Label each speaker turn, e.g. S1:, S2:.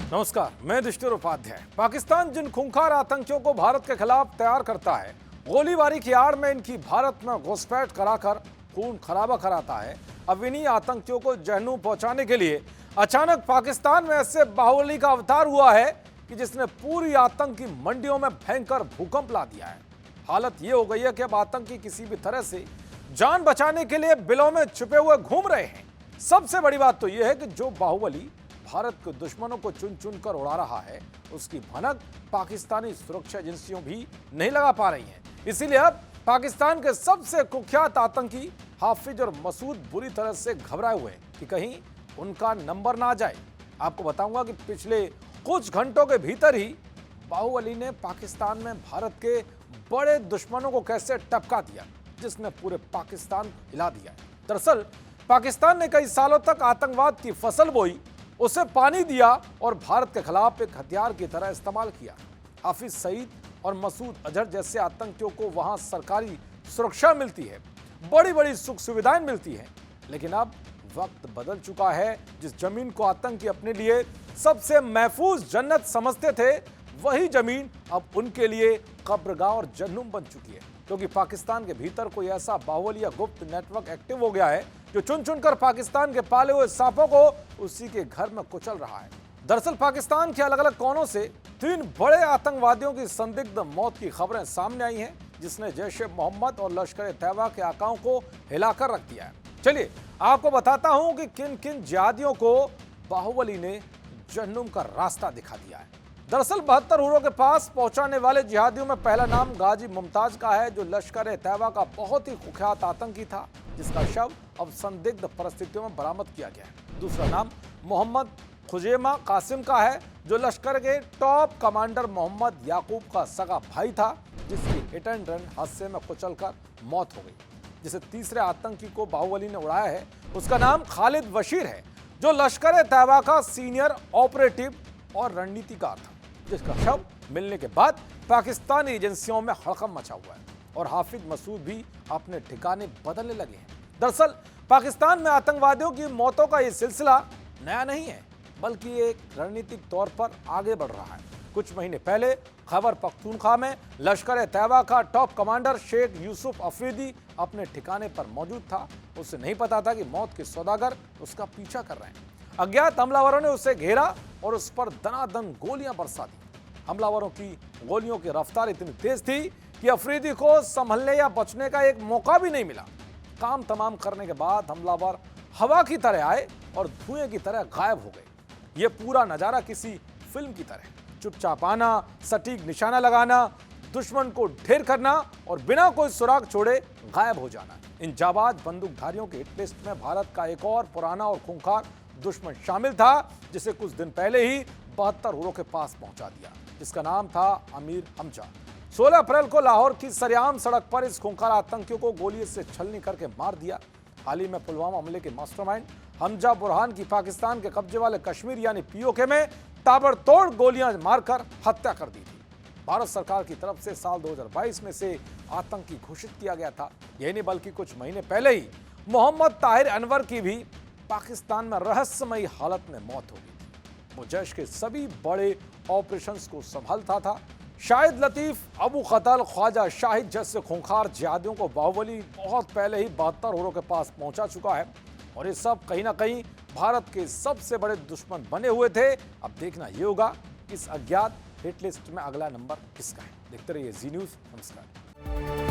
S1: नमस्कार, मैं युधिष्ठिर उपाध्याय। पाकिस्तान जिन खूंखार आतंकियों को भारत के खिलाफ तैयार करता है, गोलीबारी की आड़ में इनकी भारत में घुसपैठ कराकर खून खराबा कराता है, अब इन्हीं आतंकियों को जहन्नुम पहुंचाने के लिए अचानक पाकिस्तान में ऐसे बाहुबली का अवतार हुआ है कि जिसने पूरी आतंकी मंडियों में भयंकर भूकंप ला दिया है। हालत यह हो गई है कि अब आतंकी किसी भी तरह से जान बचाने के लिए बिलों में छुपे हुए घूम रहे हैं। सबसे बड़ी बात तो यह है कि जो बाहुबली भारत के दुश्मनों को चुन चुन कर उड़ा रहा है, उसकी भनक पाकिस्तानी सुरक्षा एजेंसियों भी नहीं लगा पा रही हैं। इसीलिए अब पाकिस्तान के सबसे कुख्यात आतंकी हाफिज और मसूद बुरी तरह से घबराए हुए हैं कि कहीं उनका नंबर ना आ जाए। आपको बताऊंगा कि पिछले कुछ घंटों के भीतर ही बाहुबली ने पाकिस्तान में भारत के बड़े दुश्मनों को कैसे टपका दिया, जिसने पूरे पाकिस्तान को हिला दिया। दरअसल पाकिस्तान ने कई सालों तक आतंकवाद की फसल बोई, उसे पानी दिया और भारत के खिलाफ एक हथियार की तरह इस्तेमाल किया। हाफिज सईद और मसूद अजहर जैसे आतंकियों को वहां सरकारी सुरक्षा मिलती है, बड़ी बड़ी सुख सुविधाएं मिलती हैं, लेकिन अब वक्त बदल चुका है। जिस जमीन को आतंकी अपने लिए सबसे महफूज जन्नत समझते थे, वही जमीन अब उनके लिए कब्रगाह और जहन्नुम बन चुकी है, क्योंकि पाकिस्तान के भीतर कोई ऐसा बाहुबली या गुप्त नेटवर्क एक्टिव हो गया है जो चुन चुनकर पाकिस्तान के पाले हुए सांपों को उसी के घर में कुचल रहा है। दरअसल पाकिस्तान के अलग अलग कोनों से 3 बड़े आतंकवादियों की संदिग्ध मौत की खबरें सामने आई हैं, जिसने जैश ए मोहम्मद और लश्कर ए तैयबा के आकाओं को हिलाकर रख दिया है। चलिए आपको बताता हूं कि किन किन जिहादियों को बाहुबली ने जहन्नुम का रास्ता दिखा दिया है। दरअसल 72 हुरों के पास पहुंचाने वाले जिहादियों में पहला नाम गाजी मुमताज का है, जो लश्कर ए तैयबा का बहुत ही कुख्यात आतंकी था, जिसका शव अब संदिग्ध परिस्थितियों में बरामद किया गया है। दूसरा नाम मोहम्मद खुजेमा कासिम का है, जो लश्कर के टॉप कमांडर मोहम्मद याकूब का सगा भाई था, जिसकी हिट एंड रन हादसे में कुचलकर मौत हो गई। जिसे तीसरे आतंकी को बाहुबली ने उड़ाया है, उसका नाम खालिद वशीर है, जो लश्कर ए तैयबा का सीनियर ऑपरेटिव और रणनीतिकार था, जिसका शव मिलने के बाद पाकिस्तानी एजेंसियों में हड़कंप मचा हुआ है और हाफिज मसूद भी अपने ठिकाने बदलने लगे हैं। दरअसल पाकिस्तान में आतंकवादियों की मौतों का यह सिलसिला नया नहीं है, बल्कि एक रणनीतिक तौर पर आगे बढ़ रहा है। कुछ महीने पहले खैबर पख्तूनख्वा में लश्कर ए तैयबा का टॉप कमांडर शेख यूसुफ अफरीदी अपने ठिकाने पर मौजूद था। उसे नहीं पता था कि मौत के सौदागर उसका पीछा कर रहे हैं। अज्ञात हमलावरों ने उसे घेरा और उस पर दनादन गोलियां बरसा दी। हमलावरों की गोलियों की रफ्तार इतनी तेज थी कि अफरीदी को संभलने या बचने का एक मौका भी नहीं मिला। काम तमाम करने के बाद हमलावर हवा की तरह आए और धुएं की तरह गायब हो गए। यह पूरा नजारा किसी फिल्म की तरह, चुपचाप आना, सटीक निशाना लगाना, दुश्मन को ढेर करना और बिना कोई सुराग छोड़े गायब हो जाना। इन जाबाज बंदूकधारियों की हिट लिस्ट में भारत का एक और पुराना और खूंखार दुश्मन शामिल था, जिसे कुछ दिन पहले ही 72 हुरों के पास पहुंचा दिया, जिसका नाम था अमीर हमजा। 16 अप्रैल को लाहौर की सरेआम सड़क पर इस खूंखार आतंकियों को गोली से छलनी करके मार दिया। हाल ही में पुलवामा हमले के मास्टरमाइंड हमजा बुरहान की पाकिस्तान के कब्जे वाले कश्मीर यानी पीओके में ताबड़तोड़ गोलियां मारकर हत्या कर दी थी। भारत सरकार की तरफ से साल 2022 में से आतंकी घोषित किया गया था। यही नहीं बल्कि कुछ महीने पहले ही मोहम्मद ताहिर अनवर की भी पाकिस्तान में रहस्यमयी हालत में मौत हो गई थी। वो जैश के सभी बड़े ऑपरेशंस को संभालता था। शाहिद लतीफ, अबू कतल, ख्वाजा शाहिद जैसे खूंखार जिहादियों को बाहुबली बहुत पहले ही 72 हुरों के पास पहुंचा चुका है और ये सब कहीं ना कहीं भारत के सबसे बड़े दुश्मन बने हुए थे। अब देखना ये होगा इस अज्ञात हिट लिस्ट में अगला नंबर किसका है। देखते रहिए जी न्यूज़। नमस्कार।